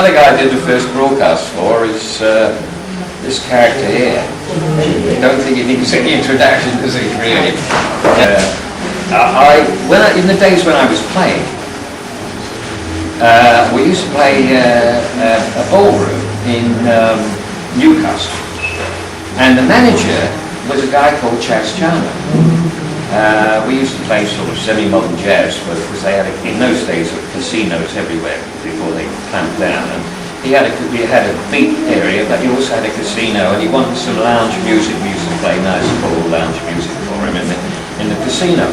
other guy I did the first broadcast for is this character here. I don't think it needs any introduction, does it, really? In the days when I was playing, we used to play a ballroom in Newcastle, and the manager was a guy called Chas Chandler. We used to play sort of semi-modern jazz, because they had, in those days, casinos everywhere before they clamped down. And he had a beat area, but he also had a casino, and he wanted some lounge music. We used to play nice, cool lounge music for him in the casino.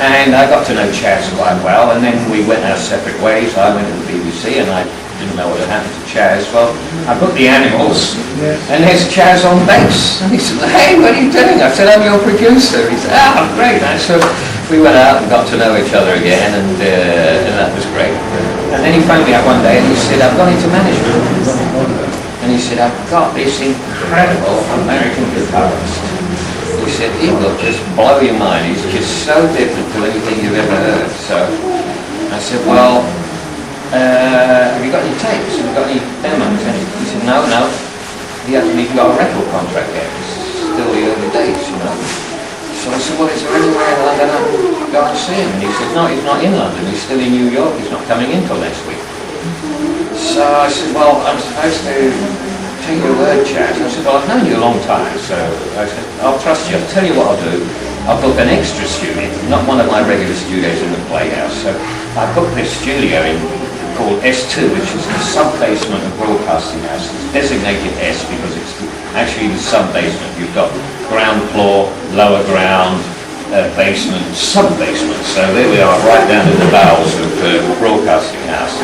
And I got to know Chas quite well, and then we went our separate ways. I went to the BBC, and I didn't know what had happened to Chas. Well, I booked the Animals, and there's Chas on bass. And he said, "Hey, what are you doing?" I said, "I'm your producer." He said, "Oh, great." And so we went out and got to know each other again, and that was great. And then he phoned me up one day, and he said, "I've gone into management." And he said, "I've got this incredible American guitarist." He said, "He will just blow your mind. He's just so different to anything you've ever heard." So I said, "Well, have you got any tapes? Have you got any demos?" And he said, No. He hasn't even got a record contract yet. It's still the early days, you know. So I said, "Well, is there anywhere in London I can go and see him?" And he said, "No, he's not in London. He's still in New York. He's not coming in till next week." So I said, "Well, I'm supposed to take your word, Chas." I said, "Well, I've known you a long time, so I said, I'll trust you. I'll tell you what I'll do. I'll book an extra studio, not one of my regular studios in the Playhouse." So I booked this studio called S2, which is the sub-basement of Broadcasting House. It's designated S because it's actually the sub-basement. You've got ground floor, lower ground, basement, sub-basement. So there we are, right down in the bowels of Broadcasting House,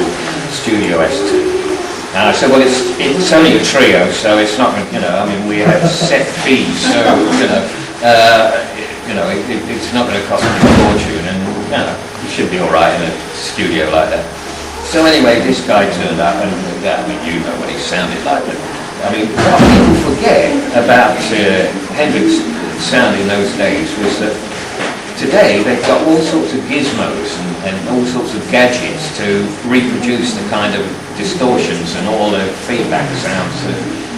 Studio S2. And I said, "Well, it's only a trio, so it's not, I mean, we have set fees, so, it's not going to cost me a fortune, and, it should be all right in a studio like that." So anyway, this guy turned up, and you know what he sounded like. I mean, what people forget about Hendrix sound in those days was that today they've got all sorts of gizmos and all sorts of gadgets to reproduce the kind of distortions and all the feedback sounds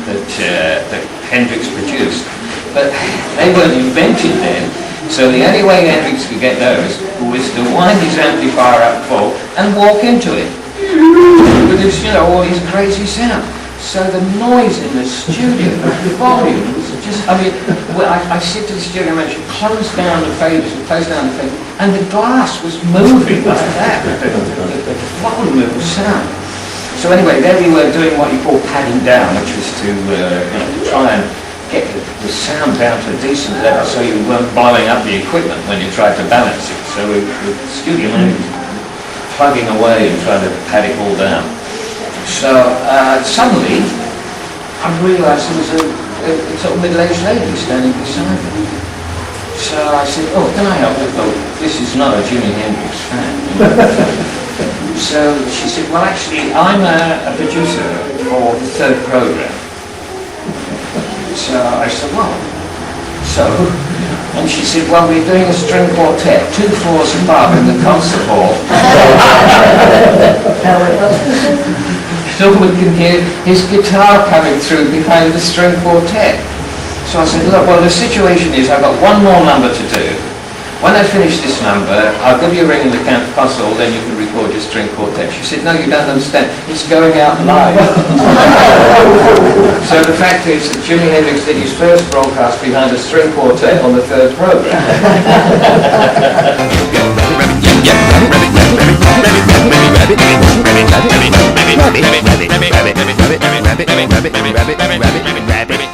that Hendrix produced. But they weren't invented then, so the only way Hendrix could get those was to wind his amplifier up full and walk into it. Because, all his crazy sound. So the noise in the studio, the volume was just, I said to the studio manager, close down the faders, and the glass was moving like that, the volume of the sound. So anyway, there we were doing what you call padding down, which was to try and get the sound down to a decent level so you weren't blowing up the equipment when you tried to balance it. So the studio manager was plugging away and trying to pad it all down. So suddenly I realised there was a sort of middle-aged lady standing beside me. So I said, "Oh, can I help you?" "Oh, this is not a Jimi Hendrix fan." So she said, "Well, actually, I'm a producer for the third program." So I said, "Well, so?" And she said, "Well, we're doing a string quartet, 2 floors above in the concert hall." So we can hear his guitar coming through behind the string quartet. So I said, "Look, well, the situation is I've got one more number to do. When I finish this number, I'll give you a ring in the console, then you can record your string quartet." She said, "No, you don't understand. It's going out live." So the fact is that Jimi Hendrix did his first broadcast behind a string quartet on the third program. Rabbit.